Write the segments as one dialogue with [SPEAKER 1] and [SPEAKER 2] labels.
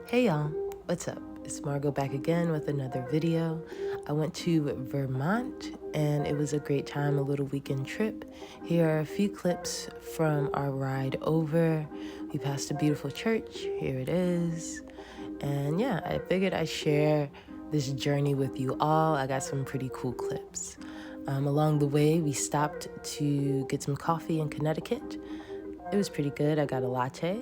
[SPEAKER 1] Hey y'all, what's up? It's Margot back again with another video. I went to Vermont and it was a great time, a little weekend trip. Here are a few clips from our ride over. We passed a beautiful church, here it is. And yeah, I figured I'd share this journey with you all. I got some pretty cool clips. Along the way, we stopped to get some coffee in Connecticut. It was pretty good. I got a latte.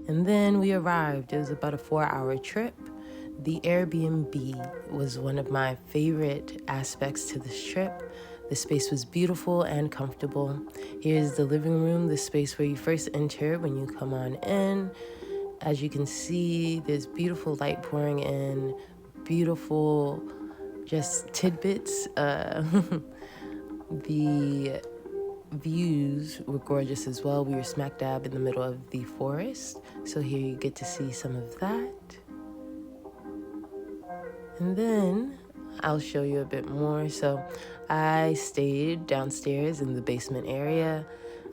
[SPEAKER 1] And then we arrived. It was about a 4-hour trip. The Airbnb was one of my favorite aspects to this trip. The space was beautiful and comfortable. Here's the living room, the space where you first enter when you come on in. As you can see, there's beautiful light pouring in, beautiful just tidbits. The views were gorgeous as well. We were smack dab in the middle of the forest, so here you get to see some of that. And then I'll show you a bit more. So I stayed downstairs in the basement area.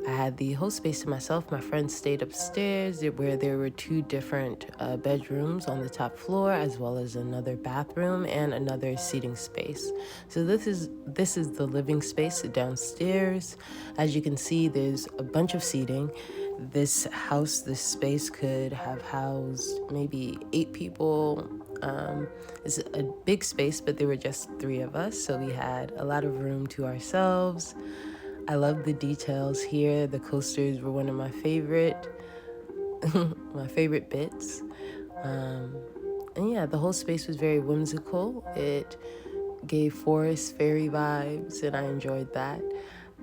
[SPEAKER 1] I had the whole space to myself. My friends stayed upstairs where there were two different bedrooms on the top floor, as well as another bathroom and another seating space. So this is the living space downstairs. As you can see, there's a bunch of seating. This space could have housed maybe 8 people. It's a big space, but there were just 3 of us, so we had a lot of room to ourselves. I love the details here. The coasters were one of my favorite bits. And yeah, the whole space was very whimsical. It gave forest fairy vibes, and I enjoyed that.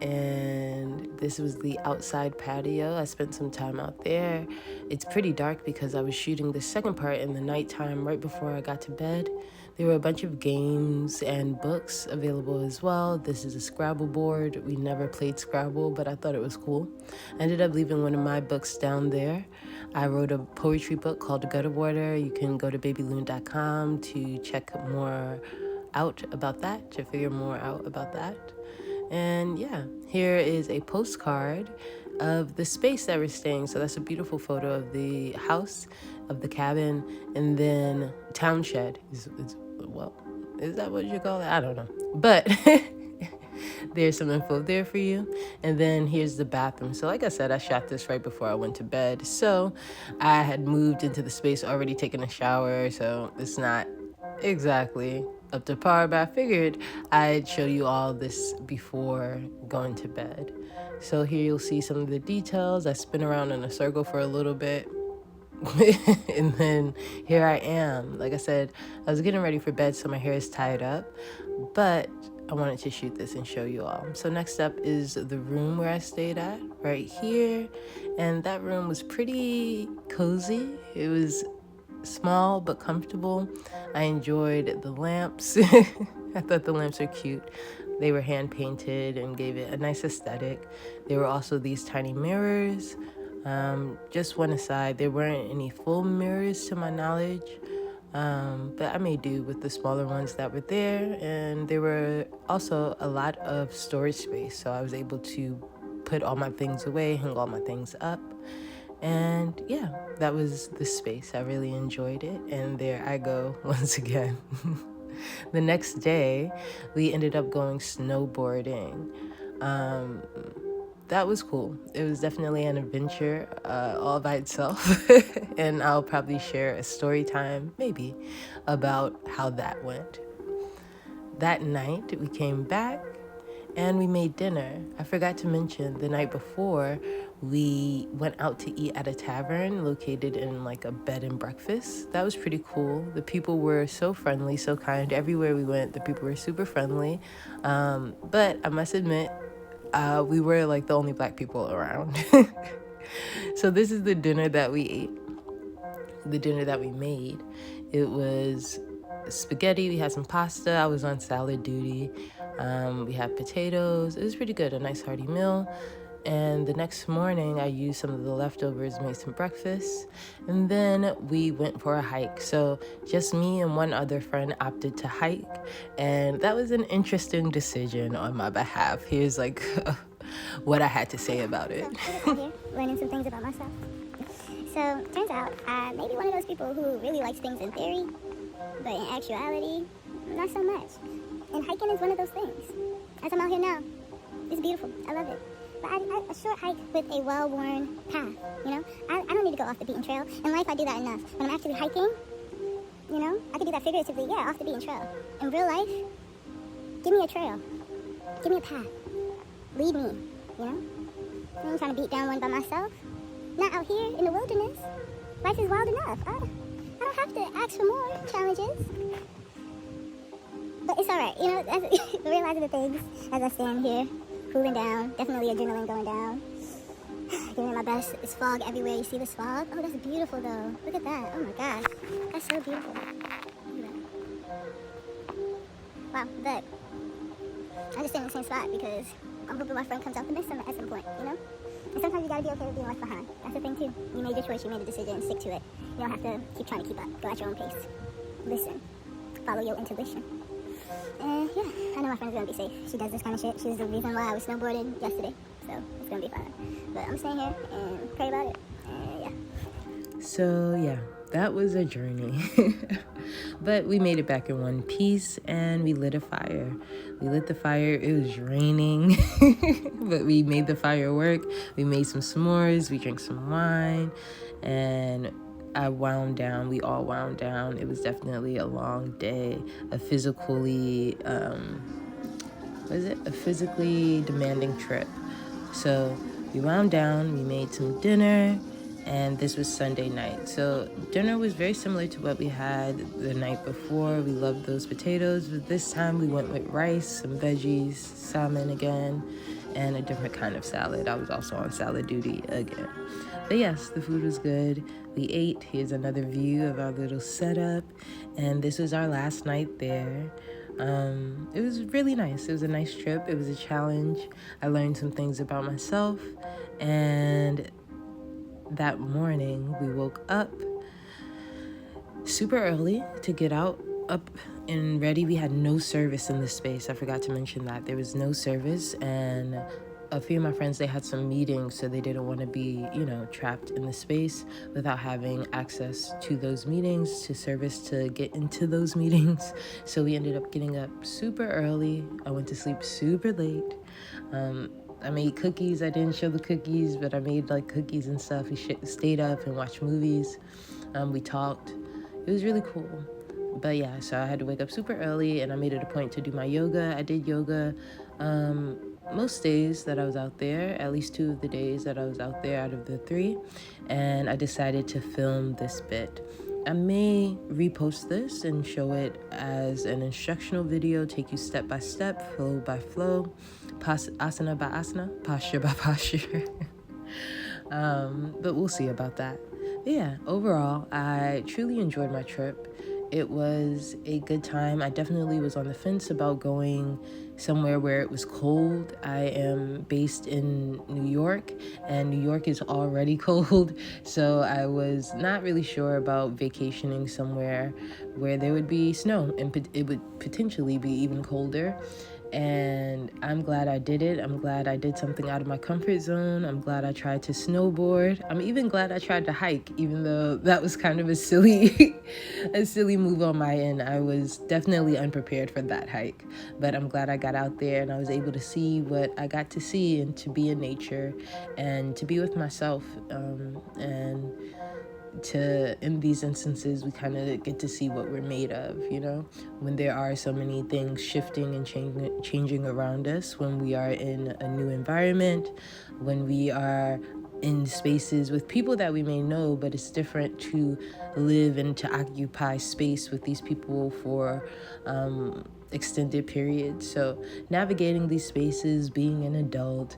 [SPEAKER 1] And this was the outside patio. I spent some time out there. It's pretty dark because I was shooting the second part in the nighttime right before I got to bed. There were a bunch of games and books available as well. This is a Scrabble board. We never played Scrabble, but I thought it was cool. I ended up leaving one of my books down there. I wrote a poetry book called Gutter Water. You can go to babyloon.com to check more out about that, to figure more out about that. And yeah, here is a postcard of the space that we're staying. So that's a beautiful photo of the house, of the cabin, and then town shed well, is that what you call it? I don't know. But there's some info there for you. And then here's the bathroom. So like I said, I shot this right before I went to bed. So I had moved into the space, already taken a shower. So it's not exactly up to par, but I figured I'd show you all this before going to bed. So here you'll see some of the details. I spin around in a circle for a little bit. And then here I am. Like I said, I was getting ready for bed, so my hair is tied up, but I wanted to shoot this and show you all. So next up is the room where I stayed at, right here. And that room was pretty cozy. It was small but comfortable. I enjoyed the lamps. I thought the lamps were cute. They were hand painted and gave it a nice aesthetic. There were also these tiny mirrors. Just one aside, there weren't any full mirrors to my knowledge, but I made do with the smaller ones that were there. And there were also a lot of storage space, so I was able to put all my things away, hang all my things up. And yeah, that was the space. I really enjoyed it. And there I go once again. The next day, we ended up going snowboarding. That was cool. It was definitely an adventure all by itself. And I'll probably share a story time, maybe, about how that went. That night, we came back and we made dinner. I forgot to mention, the night before, we went out to eat at a tavern located in like a bed and breakfast. That was pretty cool. The people were so friendly, so kind. Everywhere we went, the people were super friendly. But I must admit, we were like the only Black people around. So this is the dinner that we ate, the dinner that we made. It was spaghetti. We had some pasta. I was on salad duty. We had potatoes. It was pretty good, a nice hearty meal. And the next morning, I used some of the leftovers, made some breakfast, and then we went for a hike. So just me and one other friend opted to hike, and that was an interesting decision on my behalf. Here's like what I had to say about it.
[SPEAKER 2] Here, learning some things about myself. So, turns out, I may be one of those people who really likes things in theory, but in actuality, not so much. And hiking is one of those things. As I'm out here now, it's beautiful. I love it. But a short hike with a well-worn path, you know? I don't need to go off the beaten trail. In life, I do that enough. When I'm actually hiking, you know, I could do that figuratively, yeah, off the beaten trail. In real life, give me a trail. Give me a path. Lead me, you know? I ain't trying to beat down one by myself. Not out here in the wilderness. Life is wild enough. I don't have to ask for more challenges. But it's alright, you know, realizing the things as I stand here, cooling down, definitely adrenaline going down. Giving it my best. It's fog everywhere. You see this fog? Oh, that's beautiful though. Look at that. Oh my gosh. That's so beautiful. Look at that. Wow, but I just stay in the same spot because I'm hoping my friend comes out to miss him at some point, you know? And sometimes you gotta be okay with being left behind. That's the thing too. You made your choice, you made a decision, stick to it. You don't have to keep trying to keep up. Go at your own pace. Listen. Follow your intuition. And yeah, I know my friend's gonna be safe. She does this kind of shit. She was the reason why I was snowboarding yesterday. So it's gonna be fine. But I'm staying here and pray about it. And yeah.
[SPEAKER 1] So yeah, that was a journey. But we made it back in one piece and we lit a fire. We lit the fire. It was raining, but we made the fire work. We made some s'mores. We drank some wine, and I wound down. We all wound down. It was definitely a long day, a physically demanding trip. So we wound down. We made some dinner. And this was Sunday night. So dinner was very similar to what we had the night before. We loved those potatoes, but this time we went with rice, some veggies, salmon again, and a different kind of salad. I was also on salad duty again. But yes, the food was good. We ate. Here's another view of our little setup. And this was our last night there. It was really nice. It was a nice trip. It was a challenge. I learned some things about myself, and that morning, we woke up super early to get out, up and ready. We had no service in this space. I forgot to mention that. There was no service, and a few of my friends, they had some meetings, so they didn't want to be, trapped in the space without having access to those meetings, to service to get into those meetings. So we ended up getting up super early. I went to sleep super late. I made cookies. I didn't show the cookies, but I made cookies and stuff. We stayed up and watched movies. We talked. It was really cool. But yeah, so I had to wake up super early, and I made it a point to do my yoga. I did yoga most days that I was out there, at least 2 of the days that I was out there out of the 3. And I decided to film this bit. I may repost this and show it as an instructional video, take you step by step, flow by flow, asana by asana, posture by posture. But we'll see about that. But yeah, overall, I truly enjoyed my trip. It was a good time. I definitely was on the fence about going somewhere where it was cold. I am based in New York, and New York is already cold, so I was not really sure about vacationing somewhere where there would be snow, and it would potentially be even colder. And I'm glad I did it. I'm glad I did something out of my comfort zone. I'm glad I tried to snowboard. I'm even glad I tried to hike, even though that was kind of a silly move on my end. I was definitely unprepared for that hike, but I'm glad I got out there and I was able to see what I got to see, and to be in nature and to be with myself. And in these instances, we kind of get to see what we're made of, when there are so many things shifting and changing around us, when we are in a new environment, when we are in spaces with people that we may know, but it's different to live and to occupy space with these people for extended periods. So navigating these spaces, being an adult,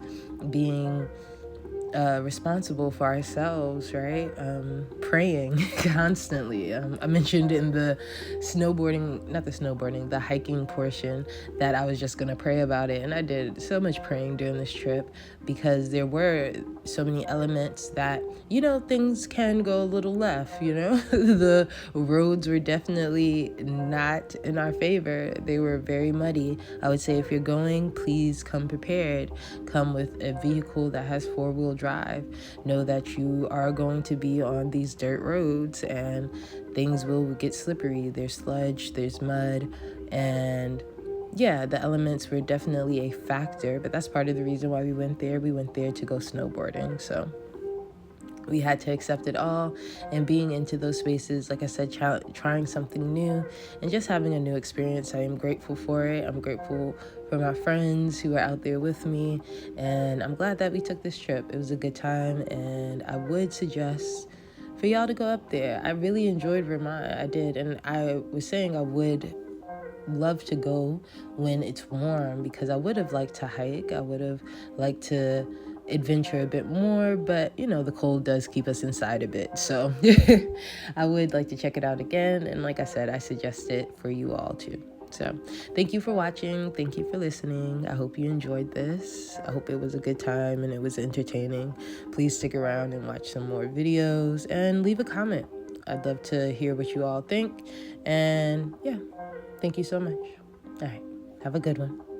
[SPEAKER 1] being responsible for ourselves, right? Praying constantly. I mentioned in the the hiking portion that I was just going to pray about it. And I did so much praying during this trip because there were so many elements that, things can go a little left, The roads were definitely not in our favor. They were very muddy. I would say if you're going, please come prepared. Come with a vehicle that has 4-wheel drive. Know that you are going to be on these dirt roads and things will get slippery. There's sludge, there's mud, and yeah, the elements were definitely a factor, but that's part of the reason why we went there. We went there to go snowboarding, so we had to accept it all. And being into those spaces, like I said, trying something new and just having a new experience, I am grateful for it. I'm grateful for my friends who are out there with me, and I'm glad that we took this trip. It was a good time, and I would suggest for y'all to go up there. I really enjoyed Vermont. I did, and I was saying I would love to go when it's warm, because I would have liked to hike. I would have liked to adventure a bit more, but the cold does keep us inside a bit. So I would like to check it out again. And like I said, I suggest it for you all too. So thank you for watching. Thank you for listening. I hope you enjoyed this. I hope it was a good time and it was entertaining. Please stick around and watch some more videos and leave a comment. I'd love to hear what you all think. And yeah, thank you so much. All right. Have a good one.